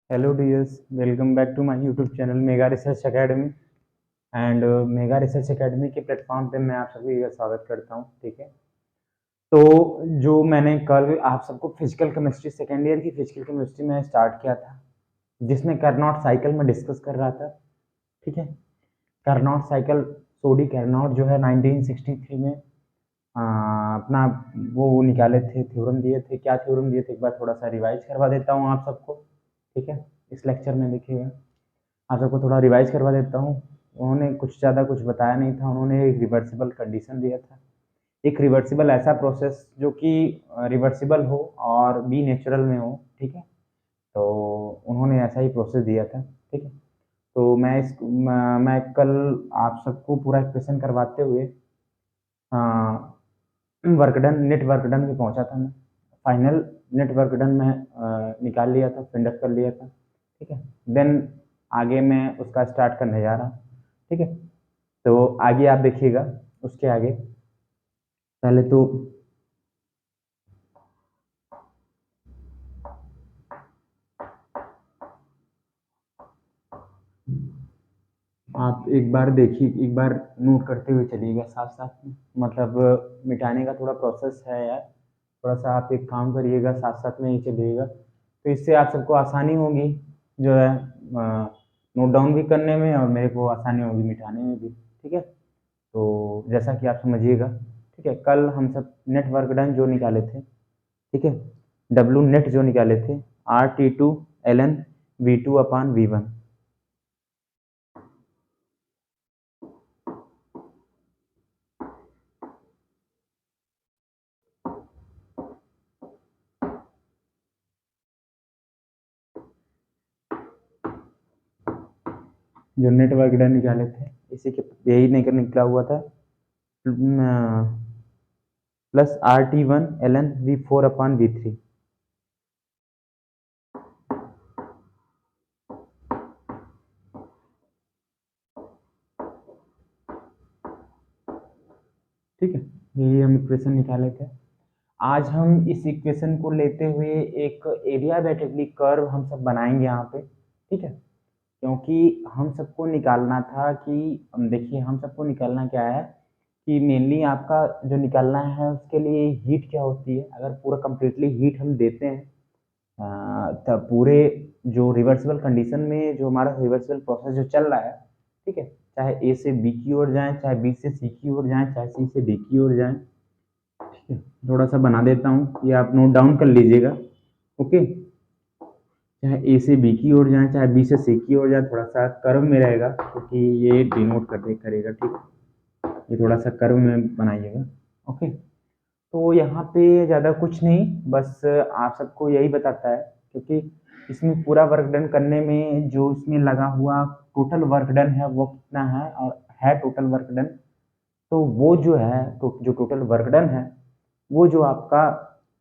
Hello dears, welcome back to my YouTube channel mega research academy. And mega research academy के platform पे मैं आप सभी का स्वागत करता हूं। ठीक है, तो जो मैंने कल आप सबको फिजिकल केमिस्ट्री सेकेंड ईयर की फिजिकल केमिस्ट्री में स्टार्ट किया था, जिसमें कार्नोट साइकिल में डिस्कस कर रहा था। ठीक है, कार्नोट साइकिल, सोडी कार्नोट जो है 1963 में अपना वो निकाले थे, थ्योरम दिए थे। क्या थ्योरम दिए थे, एक बार थोड़ा सा रिवाइज करवा देता हूँ आप सबको। ठीक है, इस लेक्चर में देखिएगा, आप सबको थोड़ा रिवाइज करवा देता हूँ। उन्होंने कुछ ज़्यादा कुछ बताया नहीं था, उन्होंने एक रिवर्सिबल कंडीशन दिया था। एक रिवर्सिबल ऐसा प्रोसेस जो कि रिवर्सिबल हो और बी नेचुरल में हो। ठीक है, तो उन्होंने ऐसा ही प्रोसेस दिया था। ठीक है, तो मैं कल आप सबको पूरा क्वेश्चन करवाते हुए work done, net work done में पहुंचा था मैं। फाइनल नेट वर्क डन में निकाल लिया था, फिंड अप कर लिया था। ठीक है, देन आगे मैं उसका स्टार्ट करने जा रहा हूँ। ठीक है, तो आगे आप देखिएगा। उसके आगे पहले तो आप एक बार देखिए, एक बार नोट करते हुए चलिएगा साथ साथ में। मतलब मिटाने का थोड़ा प्रोसेस है यार, थोड़ा सा आप एक काम करिएगा, साथ साथ में ही चलिएगा, तो इससे आप सबको आसानी होगी जो है नोट डाउन भी करने में, और मेरे को आसानी होगी मिटाने में भी। ठीक है, तो जैसा कि आप समझिएगा। ठीक है, कल हम सब नेट वर्क डन जो निकाले थे। ठीक है, डब्लू नेट जो निकाले थे, RT2 ln V2/V1। जो नेट वर्क डन निकाले थे, इसी के यही निकला हुआ था, प्लस RT1 ln V4/V3। ठीक है, यही हम इक्वेशन निकाले थे। आज हम इस इक्वेशन को लेते हुए एक एडियाबैटिकली कर्व हम सब बनाएंगे यहाँ पे। ठीक है, क्योंकि हम सबको निकालना था कि देखिए, हम सबको निकालना क्या है कि मेनली आपका जो निकालना है उसके लिए हीट क्या होती है। अगर पूरा कंप्लीटली हीट हम देते हैं तब पूरे जो रिवर्सिबल कंडीशन में जो हमारा रिवर्सिबल प्रोसेस जो चल रहा है, ठीक है, चाहे ए से बी की ओर जाए, चाहे बी से सी की ओर जाए, चाहे सी से डी की ओर जाए। ठीक है, थोड़ा सा बना देता हूँ, ये आप नोट डाउन कर लीजिएगा। ओके, चाहे ए से बी की ओर जाए, चाहे बी से सी की ओर जाए, थोड़ा सा कर्व में रहेगा क्योंकि ये डिनोट करेगा। ठीक है, ये थोड़ा सा कर्व में बनाइएगा। ओके, तो यहाँ पे ज़्यादा कुछ नहीं, बस आप सबको यही बताता है, क्योंकि इसमें पूरा वर्क डन करने में जो इसमें लगा हुआ टोटल वर्क डन है वो कितना है, और है टोटल वर्क डन, तो वो जो है, तो जो टोटल वर्क डन है, वो जो आपका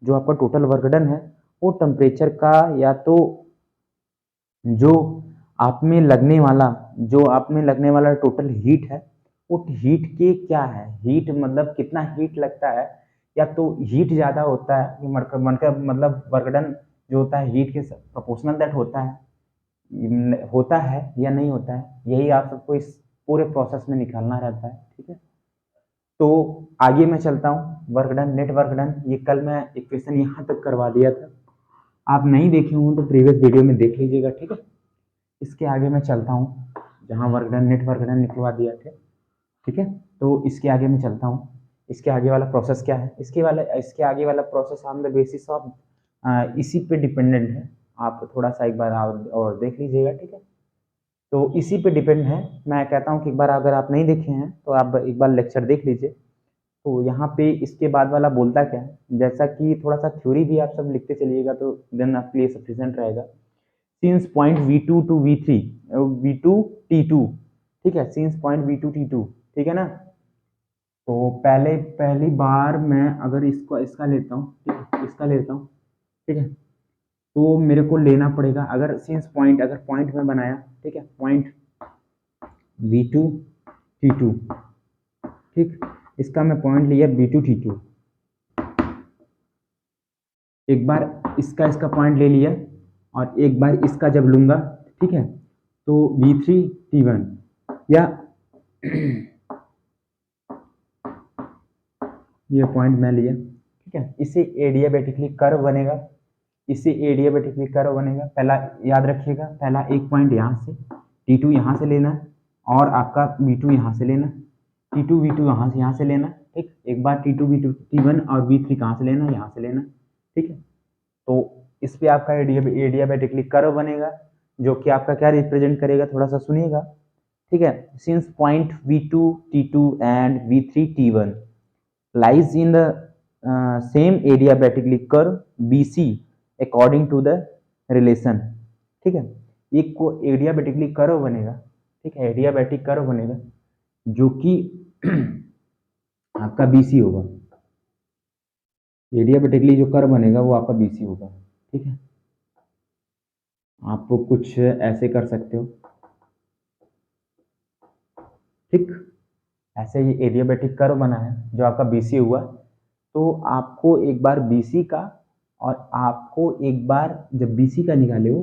टोटल वर्क डन है, वो टेम्परेचर का, या तो जो आप में लगने वाला टोटल हीट है, वो हीट के क्या है, हीट मतलब कितना हीट लगता है, या तो हीट ज़्यादा होता है, ये मतलब वर्कडन जो होता है हीट के प्रोपोर्शनल दैट होता है या नहीं होता है, यही आप सबको इस पूरे प्रोसेस में निकालना रहता है। ठीक है, तो आगे मैं चलता हूँ। Work done, net work done, ये कल मैं इक्वेशन यहाँ तक करवा दिया था। आप नहीं देखे हों तो प्रीवियस वीडियो में देख लीजिएगा। ठीक है, इसके आगे मैं चलता हूँ, जहाँ work done, net work done निकलवा दिया थे। ठीक है, तो इसके आगे मैं चलता हूँ। इसके आगे वाला प्रोसेस क्या है, इसके आगे वाला process on the basis of इसी पे डिपेंडेंट है। आप थोड़ा सा एक बार और देख लीजिएगा। ठीक है, तो इसी पे डिपेंड है। मैं कहता हूँ कि एक बार अगर आप नहीं देखे हैं तो आप एक बार लेक्चर देख लीजिए। तो यहाँ पे इसके बाद वाला बोलता क्या है, जैसा कि थोड़ा सा थ्योरी भी आप सब लिखते चलिएगा तो देन आपके लिए सफिशिएंट रहेगा। Since point V2 to V3, V2 T2। ठीक है, सिंस पॉइंट V2 T2। ठीक है ना, तो पहली बार मैं अगर इसका लेता हूँ, ठीक है, इसका लेता हूँ। ठीक है, तो मेरे को लेना पड़ेगा, अगर अगर पॉइंट में बनाया, ठीक है, पॉइंट V2 T2। ठीक, इसका मैं पॉइंट लिया V2 T2। एक बार इसका पॉइंट ले लिया, और एक बार इसका जब लूँगा, ठीक है, तो V3 T1 या ये पॉइंट मैं लिया, ठीक है, इससे एडियाबैटिकली कर्व बनेगा, इससे एडियाबैटिकली कर्व बनेगा। पहला याद रखिएगा, पहला एक पॉइंट यहाँ से T2 यहाँ से लेना है और आपका V2 यहाँ से लेना, T2 V2 यहाँ से लेना, ठीक। एक बार T2 V2 T1 और V3 कहाँ से लेना, यहाँ से लेना, ठीक है। तो इस पे आपका एडियाबैटिकली कर्व बनेगा, जो कि आपका क्या रिप्रेजेंट करेगा, थोड़ा सा सुनिएगा, ठीक है। Since point V2 T2 and V3 T1 lies in the same adiabatically curve BC according to the relation, ठीक है। एक को एडियाबैटिकली कर्व बनेगा, ठीक है, एडियाबैटिक कर्व बनेगा जो कि आपका BC होगा, एडियाबैटिकली जो कर्व बनेगा वो आपका BC होगा, ठीक है। आप कुछ ऐसे कर सकते हो, ठीक, ऐसे ही एडियाबैटिक कर्व बना है जो आपका BC हुआ, तो आपको एक बार BC का और आपको एक बार जब BC का निकाले हो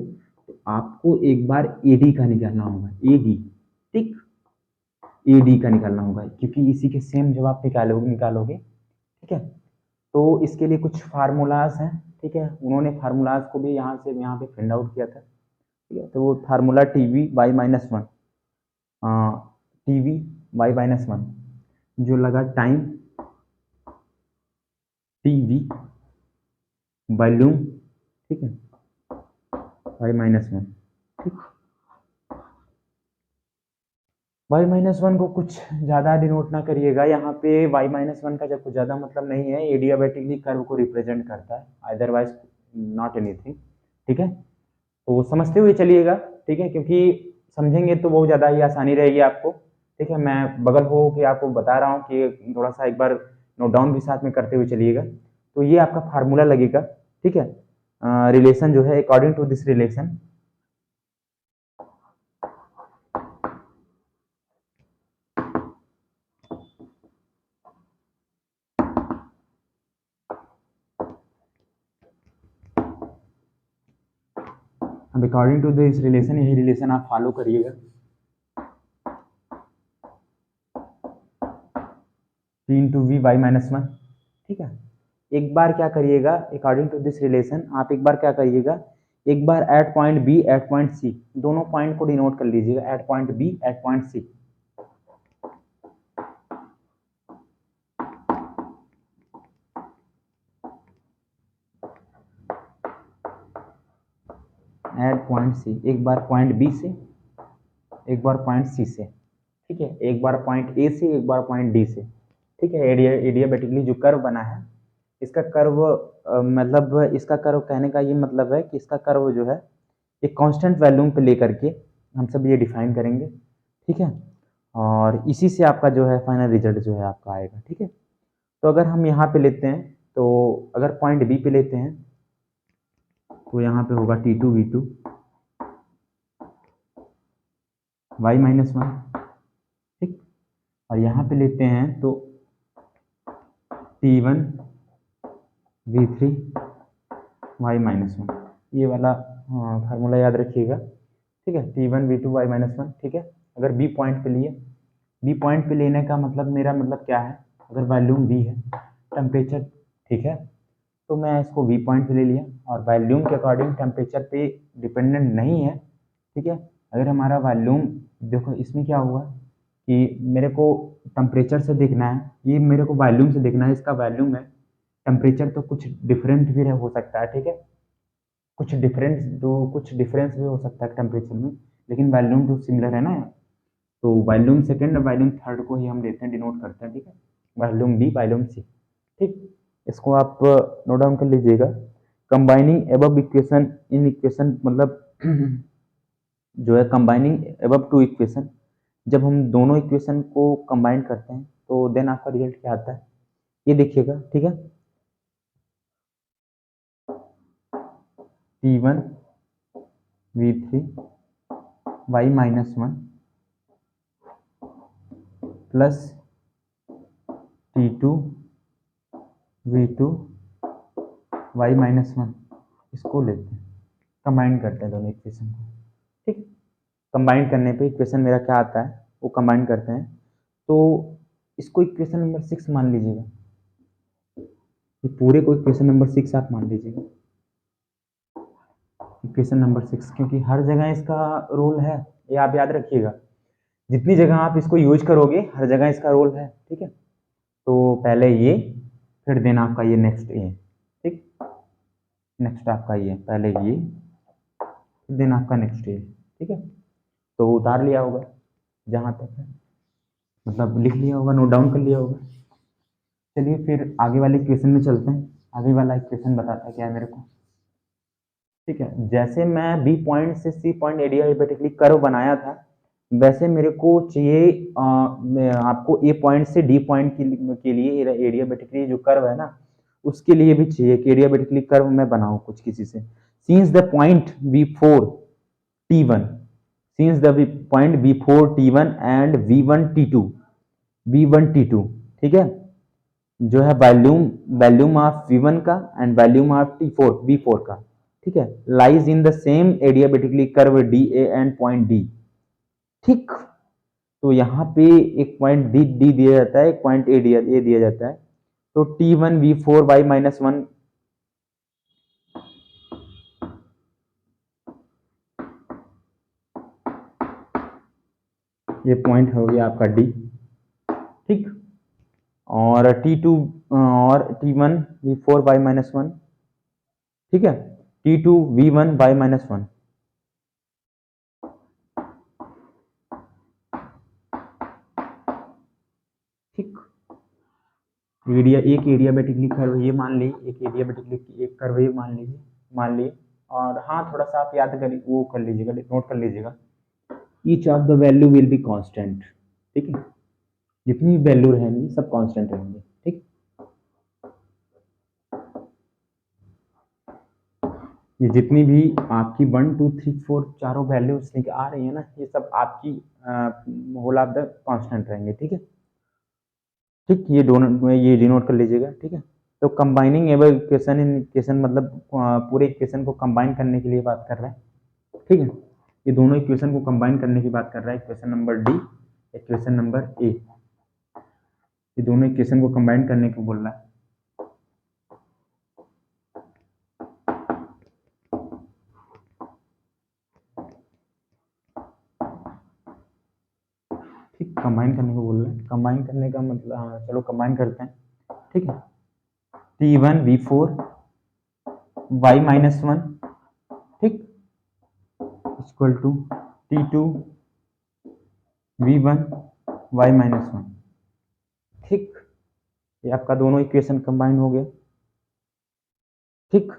तो आपको एक बार AD का निकालना होगा, AD, ठीक, AD का निकालना होगा, क्योंकि इसी के सेम जब आप निकालोगे, ठीक है। तो इसके लिए कुछ फार्मूलाज हैं, ठीक है, उन्होंने फार्मूलाज को भी यहाँ पे फाइंड आउट किया था, ठीक है। तो वो फार्मूला TV/-1 TV/-1 जो लगा टाइम TV वॉल्यूम, ठीक है, y-1, ठीक। y-1 को कुछ ज़्यादा डिनोट ना करिएगा, यहाँ पे y-1 का जब कुछ ज़्यादा मतलब नहीं है, एडियाबैटिकली कर्व को रिप्रेजेंट करता है, अदरवाइज नॉट एनीथिंग, ठीक है। तो समझते हुए चलिएगा, ठीक है, क्योंकि समझेंगे तो बहुत ज़्यादा ही आसानी रहेगी आपको, ठीक है। मैं बगल हो कि आपको बता रहा हूँ कि थोड़ा सा एक बार नोट डाउन भी साथ में करते हुए चलिएगा। तो ये आपका फार्मूला लगेगा, ठीक है, रिलेशन जो है अकॉर्डिंग टू दिस रिलेशन, अब अकॉर्डिंग टू दिस रिलेशन, यही रिलेशन आप फॉलो करिएगा, P इंटू V/-1, ठीक है। एक बार क्या करिएगा, अकॉर्डिंग टू दिस रिलेशन आप एक बार क्या करिएगा, एक बार at point B at point C, दोनों पॉइंट को डिनोट कर लीजिएगा, at point B at point C, at point C, एक बार पॉइंट B से, एक बार पॉइंट C से, ठीक है, एक बार पॉइंट A से, एक बार पॉइंट D से, ठीक है। एडियाबैटिकली जो कर्व बना है, इसका कर्व मतलब इसका कर्व कहने का ये मतलब है कि इसका कर्व जो है एक कांस्टेंट वैल्यूम पे लेकर के हम सब ये डिफाइन करेंगे, ठीक है। और इसी से आपका जो है फाइनल रिजल्ट जो है आपका आएगा, ठीक है। तो अगर हम यहाँ पे लेते हैं, तो अगर पॉइंट B पे लेते हैं तो यहाँ पे होगा T2 V2 y-1, ठीक। और यहाँ पे लेते हैं तो T1 V3 y-1, ये वाला फार्मूला याद रखिएगा, ठीक है, T1 V2 y-1, ठीक है। अगर B पॉइंट पे लिए, B पॉइंट पे लेने का मतलब मेरा मतलब क्या है, अगर वॉल्यूम B है, टेम्परेचर, ठीक है, तो मैं इसको V पॉइंट पे ले लिया, और वॉल्यूम के अकॉर्डिंग टेम्परेचर पे डिपेंडेंट नहीं है, ठीक है। अगर हमारा वॉल्यूम, देखो इसमें क्या हुआ कि मेरे को टेम्परेचर से देखना है, ये मेरे को वॉल्यूम से देखना है, इसका वॉल्यूम है, टेम्परेचर तो कुछ डिफरेंट भी हो सकता है, ठीक है, कुछ डिफरेंस भी हो सकता है टेम्परेचर में, लेकिन वॉल्यूम तो सिमिलर है ना। तो वॉल्यूम सेकेंड और वॉल्यूम थर्ड को ही हम लेते हैं, डिनोट करते हैं, ठीक है, वॉल्यूम B वॉल्यूम C, ठीक। इसको आप नोट डाउन कर लीजिएगा। Combining above equation in equation मतलब जो है कंबाइनिंग एबव टू इक्वेशन, जब हम दोनों इक्वेशन को कंबाइन करते हैं तो देन आपका रिजल्ट क्या आता है, ये देखिएगा, ठीक है। T1 V3 y-1 plus T2 V2 y-1, इसको लेते हैं, कंबाइन करते हैं दोनों इक्वेशन को, ठीक। कंबाइन करने पे इक्वेशन मेरा क्या आता है, वो कंबाइन करते हैं, तो इसको इक्वेशन नंबर 6 मान लीजिएगा, ये पूरे को इक्वेशन नंबर 6 आप मान लीजिएगा, इक्वेशन नंबर 6, क्योंकि हर जगह इसका रोल है, ये आप याद रखिएगा, जितनी जगह आप इसको यूज करोगे हर जगह इसका रोल है, ठीक है। तो पहले ये, फिर देन आपका ये नेक्स्ट ये, ठीक, नेक्स्ट आपका ये, पहले ये फिर देन आपका नेक्स्ट ये, ठीक है। तो उतार लिया होगा जहाँ तक है, मतलब लिख लिया होगा, नोट डाउन कर लिया होगा। चलिए फिर आगे वाले इक्वेशन में चलते हैं, आगे वाला इक्वेशन बताता है क्या है मेरे को, ठीक है। जैसे मैं बी पॉइंट से सी पॉइंट एडियाबेटिकली कर्व बनाया था, वैसे मेरे को चाहिए आपको ए पॉइंट से डी पॉइंट के लिए एडियाबेटिकली जो कर्व है ना, उसके लिए भी चाहिए कि एडियाबेटिकली कर्व मैं बनाऊं कुछ किसी से। Since the point V4 T1, since the point V4 T1 and V1 T2, V1 T2, ठीक है, जो है वॉल्यूम वॉल्यूम ऑफ V1 का and volume of T4 V4 का, ठीक है, lies in the same adiabatically curve DA and point D, ठीक। तो यहाँ पे एक पॉइंट D दिया जाता है, एक पॉइंट A दिया जाता है, तो T1 V4 y माइनस 1, ये पॉइंट हो गया आपका D, ठीक। और T2 और T1 V4 y माइनस 1, ठीक है, T2 V1 y माइनस 1, ठीक। एरिया, एक एडियाबेटिकली कर्व ये मान ली, एक एडियाबेटिकली एक कर्व ये मान ली। और हाँ, थोड़ा सा आप याद कर वो कर लीजिएगा, नोट कर लीजिएगा, each of the value will be constant, ठीक है, जितनी वैल्यू रहेंगी सब कांस्टेंट रहेंगे, ठीक। ये जितनी भी आपकी 1 2 3 4 चारों वैल्यूज आ रही है ना, ये सब आपकी होल ऑफ द कांस्टेंट रहेंगे, ठीक है, ठीक। ये दोनों ये डिनोट कर लीजिएगा, ठीक है। तो combining able equation in equation मतलब पूरे इक्वेशन को कंबाइन करने के लिए बात कर रहा है, ठीक है। ये दोनों इक्वेशन को कंबाइन करने की बात कर रहा है, equation number D, equation number A, ये दोनों इक्वेशन को कंबाइन करने को बोल रहा है, ठीक। कंबाइन करने को बोल रहा है, कंबाइन करने का मतलब हाँ, चलो कंबाइन करते हैं, ठीक है। T1 V4 y माइनस 1, ठीक, equal to T2 V1 y minus 1, ठीक। ये आपका दोनों इक्वेशन कंबाइन हो गया, ठीक।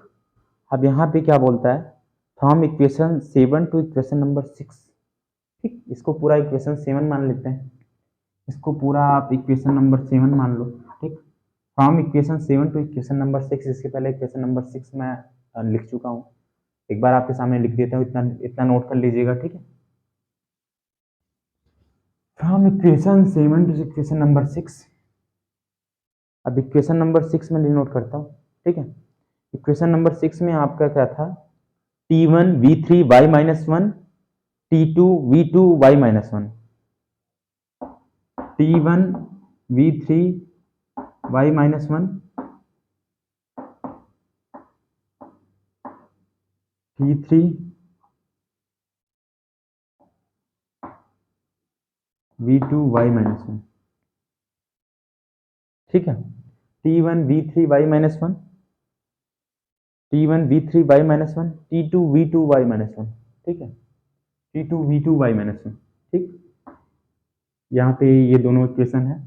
अब यहाँ पे क्या बोलता है, from equation 7 to equation number 6, ठीक। इसको पूरा इक्वेशन 7 मान लेते हैं, इसको पूरा आप इक्वेशन नंबर 7 मान लो, ठीक। From equation 7 to equation number 6, इसके पहले इक्वेशन नंबर 6 मैं लिख चुका हूँ, एक बार आपके सामने लिख देता हूँ, इतना इतना नोट कर लीजिएगा, ठीक है। From equation 7 to equation number 6, अब इक्वेशन नंबर 6 में नोट करता हूँ, ठीक है। इक्वेशन नंबर 6 में आपका क्या था, T1 V3 y minus 1, T2 V2 y minus 1, T1 V3 y minus 1, T3 V2 y minus 1, ठीक है। T1 V3 y minus 1, T1 V3 y minus 1, T2 V2 y minus 1, ठीक है, T2 V2 y माइनस 1, ठीक। यहाँ पे ये दोनों equation है।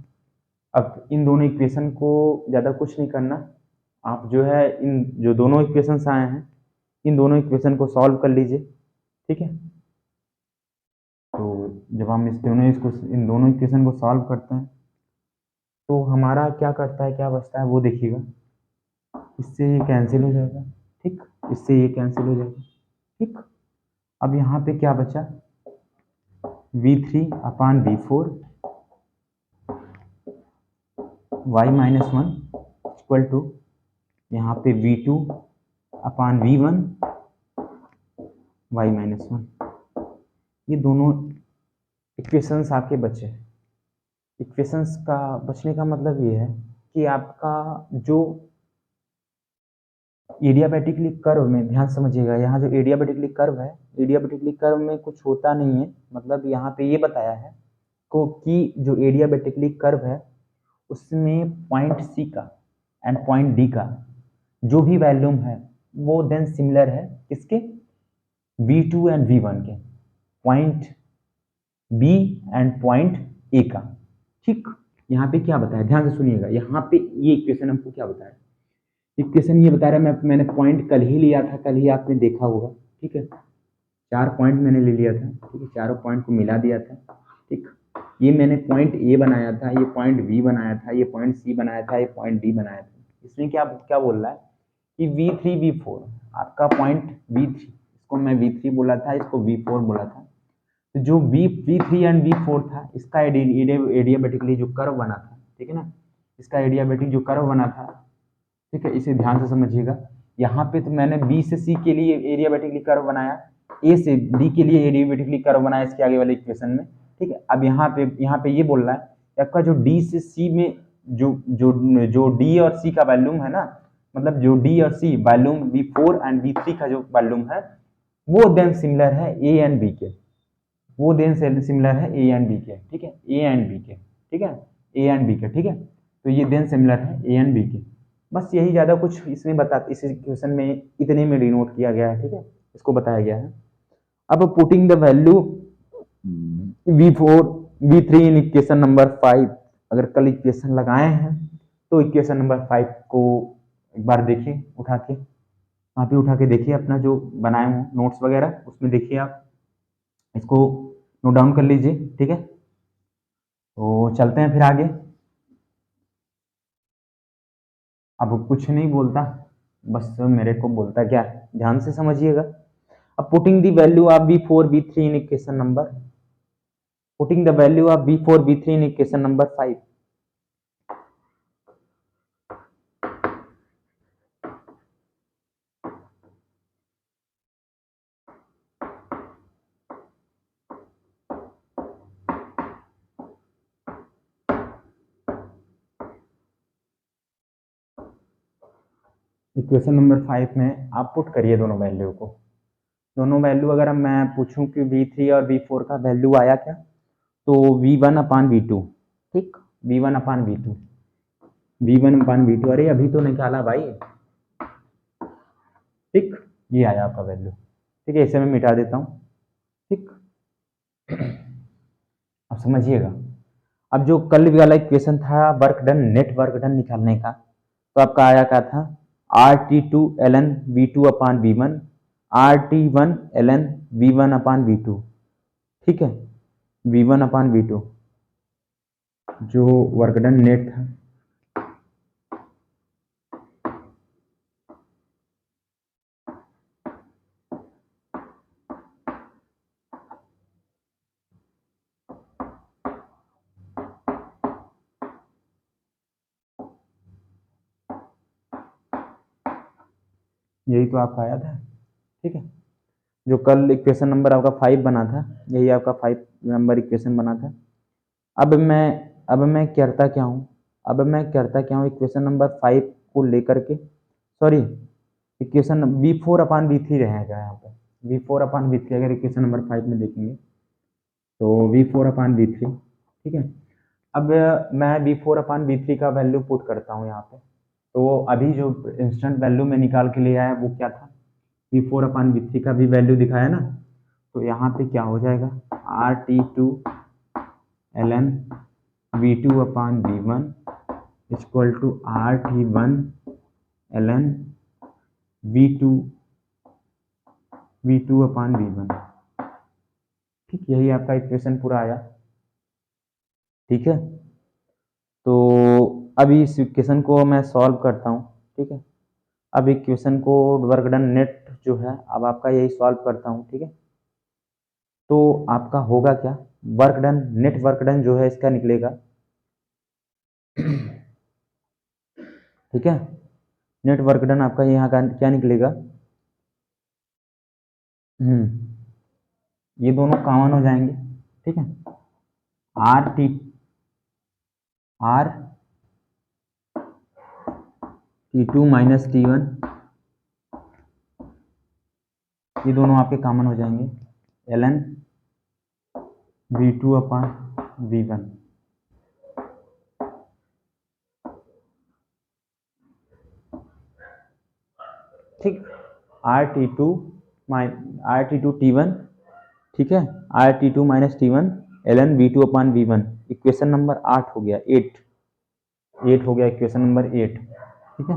अब इन दोनों इक्वेशन को ज़्यादा कुछ नहीं करना, आप जो है इन जो दोनों इक्वेशंस आए हैं, इन दोनों इक्वेशन को सॉल्व कर लीजिए, ठीक है। तो जब हम इन दोनों इक्वेशन को सॉल्व करते हैं, तो हमारा क्या करता है, क्या बचता है वो देखिएगा, इससे ये कैंसिल हो जाएगा, ठीक, इससे ये कैंसिल हो जाएगा, ठीक। अब यहाँ पे क्या बचा, V3 upon V4 y minus 1 equal to यहाँ पे V2 अपान V1 y-1। ये दोनों इक्वेशंस आपके बचे। इक्वेशंस का बचने का मतलब ये है कि आपका जो एडियाबैटिकली कर्व में, ध्यान समझिएगा, यहाँ जो एडियाबैटिकली कर्व है, एडियाबैटिकली कर्व में कुछ होता नहीं है, मतलब यहाँ पे ये बताया है को कि जो एडियाबैटिकली कर्व है उसमें पॉइंट सी का एंड पॉइंट डी का जो भी वैल्यूम है वो देन सिमिलर है किसके, V2 एंड V1 के, point B and point A का। ठीक, यहाँ पे क्या बताया, ध्यान से सुनिएगा, यहाँ पे ये इक्वेशन हमको क्या बताया, इक्वेशन ये बता रहा है, मैंने पॉइंट कल ही लिया था, कल ही आपने देखा होगा, ठीक है, 4 पॉइंट मैंने ले लिया था, ठीक है, चारों पॉइंट को मिला दिया था, ठीक, ये मैंने पॉइंट ए बनाया था, ये पॉइंट बी बनाया था, ये पॉइंट सी बनाया था, ये पॉइंट डी बनाया था। इसमें क्या क्या बोल रहा है कि V3 V4 आपका पॉइंट V3, इसको मैं V3 बोला था, इसको V4 बोला था, तो जो V3 एंड V4 था इसका एडियाबैटिकली जो कर्व बना था, ठीक है ना, इसका एडियाबैटिक जो कर्व बना था, ठीक है, इसे ध्यान से समझिएगा, यहाँ पे तो मैंने बी से सी के लिए एडियाबैटिकली कर्व बनाया, ए से डी के लिए एडियाबैटिकली कर्व बनाया इसके आगे वाले इक्वेशन में, ठीक है। अब यहाँ पे ये बोल रहा है कि आपका जो डी से सी में जो जो जो डी और सी का वैल्यूम है ना, मतलब जो डी और सी वैल्यूम V4 एंड V3 का जो वैल्यूम है वो देन सिमिलर है ए एंड बी के, वो देन सिमिलर है ए एंड बी के, ठीक है, ए एंड बी के, ठीक है, ए एंड बी के, ठीक है, तो ये देन सिमिलर है ए एंड बी के। बस यही ज़्यादा कुछ इसमें इस इक्वेशन में इतने में डिनोट किया गया है, ठीक है, इसको बताया गया है। अब putting the value V4 V3 in equation number 5, अगर कल इक्वेशन लगाए हैं तो इक्वेशन नंबर 5 को एक बार देखिए उठा के, वहाँ पे उठा के देखिए अपना जो बनाए हो नोट्स वगैरह उसमें देखिए, आप इसको नोट डाउन कर लीजिए, ठीक है। तो चलते हैं फिर आगे। अब कुछ नहीं बोलता, बस मेरे को बोलता क्या है, ध्यान से समझिएगा। अब putting the value of V4 V3 in equation number, putting the value of V4 V3 in equation number 5, equation number 5 में आप पुट करिए दोनों वैल्यू को, दोनों वैल्यू अगर मैं पूछूं कि V3 और V4 का वैल्यू आया क्या, तो V1/V2, ठीक, V1/V2, V1/V2, अरे अभी तो निकाला भाई, ठीक, ये आया आपका वैल्यू, ठीक है, इसे मैं मिटा देता हूँ, ठीक। अब समझिएगा, अब जो कल वाला इक्वेशन था work done, net work done निकालने का, तो आपका आया क्या था, RT2 ln V2/V1, RT1 ln V1/V2, ठीक है, V1/V2 जो वर्क डन नेट था, यही तो आपका आया था, ठीक है, जो कल इक्वेशन नंबर आपका 5 बना था, यही आपका 5 नंबर इक्वेशन बना था। अब मैं करता क्या हूँ इक्वेशन नंबर 5 को लेकर के, सॉरी, इक्वेशन V4/V3 रहेगा यहाँ पे, V4/V3 अगर इक्वेशन नंबर 5 में देखेंगे तो V4/V3, ठीक है। अब मैं V4/V3 का वैल्यू पुट करता हूँ यहाँ पे, तो अभी जो इंस्टेंट वैल्यू में निकाल के ले आया वो क्या था, V4/V3 का भी वैल्यू दिखाया ना, तो यहाँ पे क्या हो जाएगा, RT2 ln V2/V1 equal to RT1 ln V2/V1, ठीक, यही आपका इक्वेशन पूरा आया, ठीक है। तो अभी इस इक्वेशन को मैं सॉल्व करता हूँ, ठीक है, अब इक्वेशन को वर्क डन नेट जो है, अब आपका यही सॉल्व करता हूँ, ठीक है। तो आपका होगा क्या, work done, net work done जो है इसका निकलेगा, ठीक है, नेट वर्क डन आपका यहाँ का क्या निकलेगा, ये दोनों कॉमन हो जाएंगे, ठीक है। Are T two minus T1, ये दोनों आपके कॉमन हो जाएंगे, ln V2 अपॉन V1। ठीक, RT2 T1, ठीक है, RT2 minus T1 ln V2 upon V1। Equation number 8 हो गया, 8 हो गया, इक्वेशन नंबर 8, ठीक है,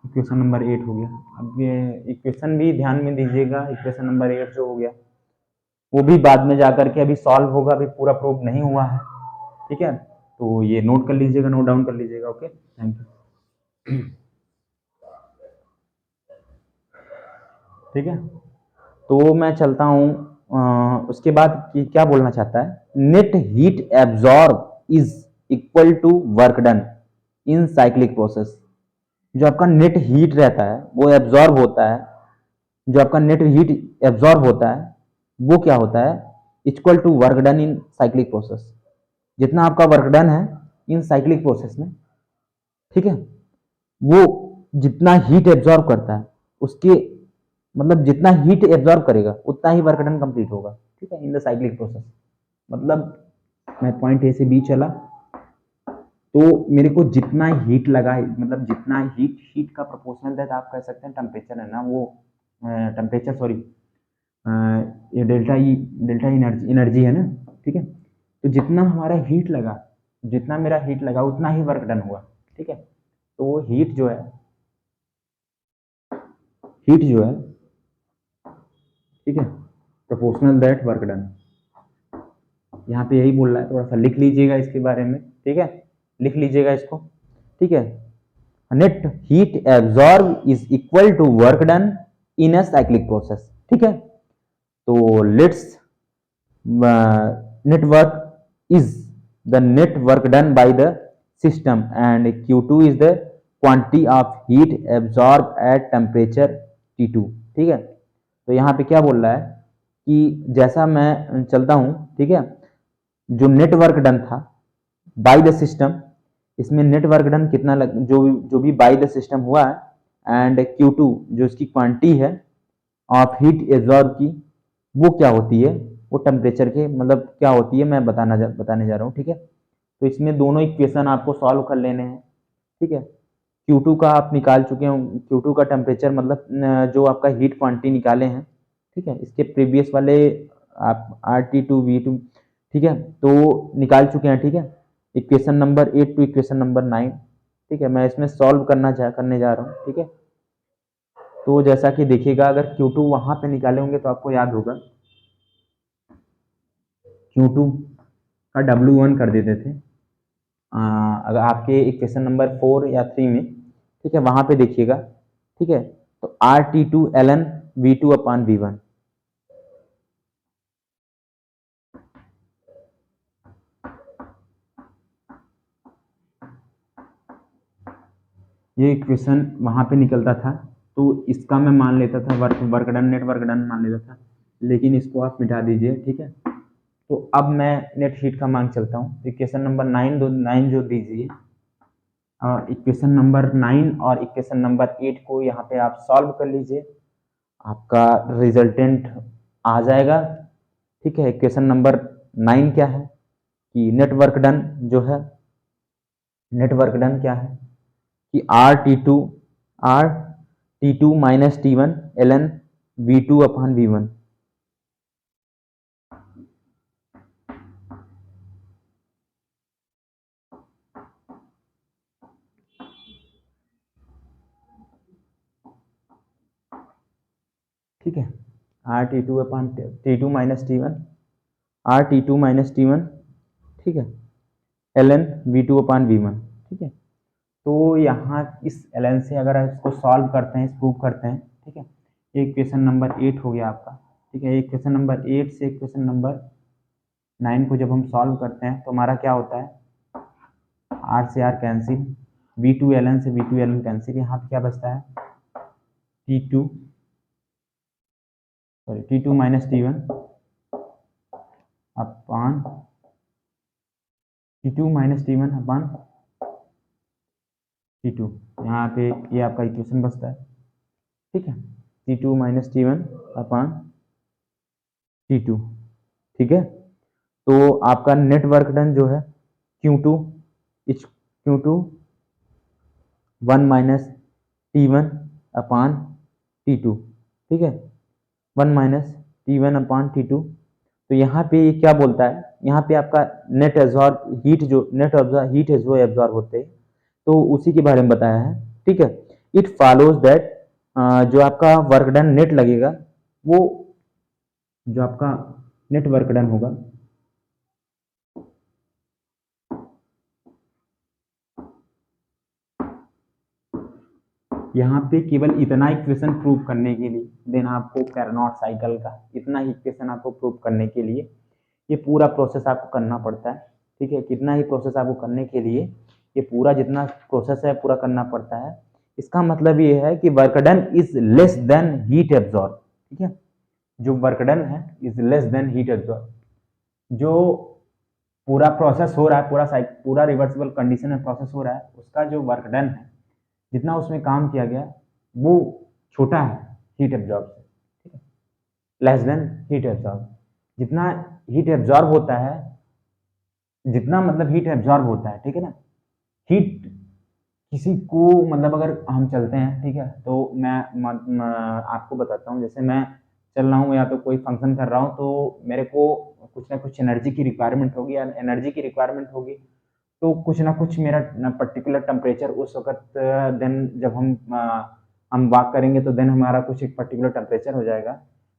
इक्वेशन नंबर 8 हो गया। अब ये इक्वेशन भी ध्यान में दीजिएगा, इक्वेशन नंबर 8 जो हो गया वो भी बाद में जाकर के अभी सॉल्व होगा, अभी पूरा प्रूव नहीं हुआ है, ठीक है। तो ये नोट कर लीजिएगा, नोट डाउन कर लीजिएगा। Okay, thank you. ठीक है, तो मैं चलता हूँ उसके बाद क्या बोलना चाहता है, net heat absorb is equal to work done in cyclic process. जो आपका नेट हीट रहता है वो एब्जॉर्ब होता है, जो आपका नेट हीट एब्जॉर्ब होता है वो क्या होता है, equal to work done in cyclic process. जितना आपका वर्क डन है इन साइक्लिक प्रोसेस में, ठीक है, वो जितना हीट एब्जॉर्ब करता है उसके मतलब जितना हीट एब्जॉर्ब करेगा उतना ही वर्क डन कंप्लीट होगा, ठीक है, इन द साइक्लिक प्रोसेस। मतलब मैं पॉइंट ए से बी चला तो मेरे को जितना हीट लगा, मतलब जितना हीट का प्रोपोर्शनल दैट आप कह सकते हैं टेम्परेचर है ना, वो टेम्परेचर सॉरी, ये डेल्टा एनर्जी है ना, ठीक है। तो जितना हमारा हीट लगा, जितना मेरा हीट लगा उतना ही वर्क डन हुआ, ठीक है। तो हीट जो है ठीक है, प्रोपोर्शनल दैट वर्क डन, यहाँ पे यही बोल रहा है, थोड़ा सा लिख लीजिएगा इसके बारे में, ठीक है, लिख लीजिएगा इसको, ठीक है। Net heat absorb is equal to work done in a cyclic process, ठीक है। तो let's network is the net work done by the system and Q2 is the quantity of heat absorbed at temperature T2, ठीक है। तो यहाँ पे क्या बोल रहा है कि जैसा मैं चलता हूँ, ठीक है, जो नेट वर्क डन था बाय द सिस्टम, इसमें नेट वर्क डन कितना जो भी बाय द सिस्टम हुआ है एंड Q2 जो इसकी क्वांटिटी है ऑफ हीट एब्जॉर्ब की, वो क्या होती है, वो टेम्परेचर के मतलब क्या होती है मैं बताने जा रहा हूँ, ठीक है। तो इसमें दोनों इक्वेशन आपको सॉल्व कर लेने हैं, ठीक है। Q2 का आप निकाल चुके हैं, Q2 का टेम्परेचर मतलब जो आपका हीट क्वांटिटी निकाले हैं, ठीक है, इसके प्रीवियस वाले आप RT2 V2, ठीक है, तो निकाल चुके हैं, ठीक है। Equation number 8 to equation number 9, ठीक है, मैं इसमें सॉल्व करने जा रहा हूँ, ठीक है। तो जैसा कि देखिएगा अगर Q2 वहां पे निकाले होंगे तो आपको याद होगा Q2 का W1 कर देते थे, अगर आपके इक्वेशन नंबर 4 या 3 में, ठीक है, वहां पे देखिएगा, ठीक है। तो RT2 ln V2 upon V1, ये इक्वेशन वहां पे निकलता था, तो इसका मैं मान लेता था work done, net work done मान लेता था, लेकिन इसको आप मिटा दीजिए, ठीक है। तो अब मैं नेट हीट का मान चलता हूँ, इक्वेशन नंबर 9 जो दीजिए, इक्वेशन नंबर 9 और इक्वेशन नंबर 8 को यहाँ पे आप सॉल्व कर लीजिए, आपका रिजल्टेंट आ जाएगा, ठीक है। इक्वेशन नंबर 9 क्या है कि नेटवर्क डन जो है, नेटवर्क डन क्या है कि R T two minus T1 ln V2 upon V1, ठीक है। RT2 upon T2 minus T1, RT2 minus T1, ठीक है, ln V2 अपॉन V1, ठीक है। तो यहाँ इस ln से अगर आप इसको सॉल्व करते हैं, प्रूव करते हैं, ठीक है, ये इक्वेशन नंबर 8 हो गया आपका, ठीक है। इक्वेशन नंबर 8 से इक्वेशन नंबर 9 को जब हम सॉल्व करते हैं तो हमारा क्या होता है, R से R कैंसिल, V2 ln से V2 ln कैंसिल, यहाँ पे क्या बचता है T2 sorry T2 minus T1 अपान T2 माइनस T1 अपान T2। यहाँ पे ये आपका इक्वेशन बचता है, ठीक है। T2 माइनस T1 अपान T2, ठीक है। तो आपका नेट वर्क डन जो है Q2 इस Q2 1 माइनस T1 अपान T2, ठीक है। 1 माइनस T1 अपान T2। तो यहाँ पे ये क्या बोलता है, यहाँ पे आपका नेट एब्जॉर्ब हीट जो नेट हीट है जो एब्जॉर्ब होते हैं, तो उसी के बारे में बताया है, ठीक है। इट फॉलोज दैट जो आपका वर्क डन नेट लगेगा, वो जो आपका नेट वर्क डन होगा यहाँ पे केवल इतना इक्वेशन प्रूव करने के लिए, देन आपको कैरनॉट साइकिल का इतना इक्वेशन आपको प्रूव करने के लिए ये पूरा प्रोसेस आपको करना पड़ता है, ठीक है। कितना ही प्रोसेस आपको करने के लिए ये पूरा जितना प्रोसेस है पूरा करना पड़ता है। इसका मतलब ये है कि work done is less than heat absorb, ठीक है। जो वर्क डन है is less than heat absorb. जो पूरा प्रोसेस हो रहा है, पूरा रिवर्सिबल कंडीशन में प्रोसेस हो रहा है, उसका जो वर्क डन है, जितना उसमें काम किया गया वो छोटा है हीट एब्जॉर्ब से, ठीक है। Less than heat absorb. जितना हीट एब्जॉर्ब होता है, जितना मतलब हीट एब्जॉर्ब होता है, ठीक है ना। हीट किसी को मतलब अगर हम चलते हैं, ठीक है, तो मैं आपको बताता हूँ। जैसे मैं चल रहा हूँ या तो कोई फंक्शन कर रहा हूँ, तो मेरे को कुछ ना कुछ एनर्जी की रिक्वायरमेंट होगी, या एनर्जी की रिक्वायरमेंट होगी, तो कुछ ना कुछ मेरा पर्टिकुलर टेम्परेचर उस वक्त देन जब हम वॉक करेंगे तो देन हमारा कुछ एक पर्टिकुलर टेम्परेचर हो जाएगा।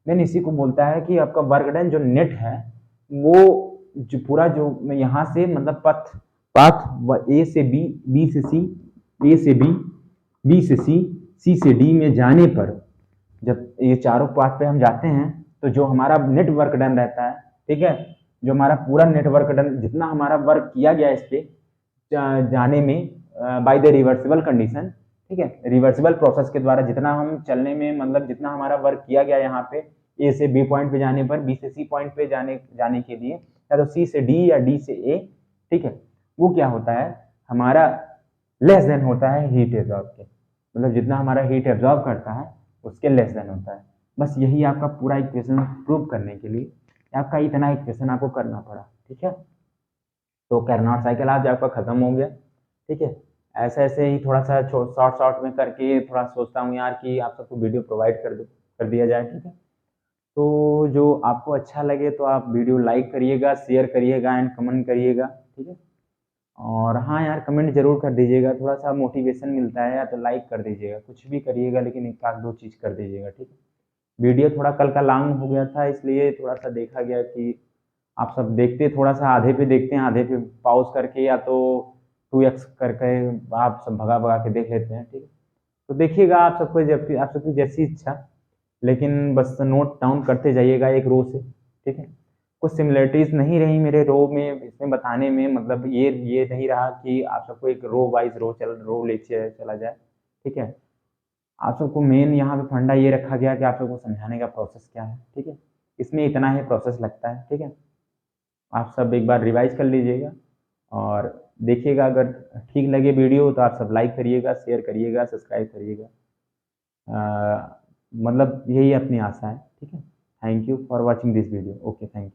देन इसी को बोलता है कि आपका वर्क डन जो नेट है, वो जो पूरा जो यहाँ से मतलब पथ पाथ ए से बी, बी से सी, ए से बी, बी से सी, सी से डी में जाने पर, जब ये चारों पाथ पे हम जाते हैं, तो जो हमारा नेटवर्क डन रहता है, ठीक है, जो हमारा पूरा नेटवर्क डन जितना हमारा वर्क किया गया इस पे जाने में बाय द रिवर्सिबल कंडीशन, ठीक है, रिवर्सिबल प्रोसेस के द्वारा जितना हम चलने में मतलब जितना हमारा वर्क किया गया यहाँ पे ए से बी पॉइंट पे जाने पर, बी से सी पॉइंट पे जाने के लिए, या तो सी से डी या डी से ए, ठीक है, वो क्या होता है हमारा लेस देन होता है हीट एब्जॉर्ब के। मतलब जितना हमारा हीट एब्जॉर्ब करता है उसके लेस देन होता है। बस यही आपका पूरा इक्वेशन प्रूव करने के लिए आपका इतना इक्वेशन आपको करना पड़ा, ठीक है। तो कैरनॉट साइकिल आज आपका खत्म हो गया, ठीक है। ऐसे ऐसे ही थोड़ा सा शॉर्ट शॉर्ट में करके थोड़ा सोचता हूँ यार कि आप सबको वीडियो प्रोवाइड कर दिया जाए, ठीक है। तो जो आपको अच्छा लगे तो आप वीडियो लाइक करिएगा, शेयर करिएगा एंड कमेंट करिएगा, ठीक है। और हाँ यार, कमेंट जरूर कर दीजिएगा, थोड़ा सा मोटिवेशन मिलता है। या तो लाइक कर दीजिएगा, कुछ भी करिएगा, लेकिन एक आध दो चीज़ कर दीजिएगा, ठीक है। वीडियो थोड़ा कल का लॉन्ग हो गया था, इसलिए थोड़ा सा देखा गया कि आप सब देखते थोड़ा सा आधे पे देखते हैं, आधे पे पॉज करके या तो 2x करके आप सब भगा भगा के देख लेते हैं, ठीक है। तो देखिएगा आप सबको, जब आप सबकी जैसी इच्छा, लेकिन बस नोट डाउन करते जाइएगा एक रो से, ठीक है। कुछ सिमिलरिटीज नहीं रही मेरे रो में इसमें बताने में, मतलब ये नहीं रहा कि आप सबको एक रो वाइज रो ले चला जाए, ठीक है। आप सबको मेन यहाँ पे फंडा ये रखा गया कि आप सबको समझाने का प्रोसेस क्या है, ठीक है। इसमें इतना ही प्रोसेस लगता है, ठीक है। आप सब एक बार रिवाइज कर लीजिएगा और देखिएगा, अगर ठीक लगे वीडियो तो आप सब लाइक करिएगा, शेयर करिएगा, सब्सक्राइब करिएगा। मतलब यही अपनी आशा है, ठीक है। Thank you for watching this video. Okay, thank you.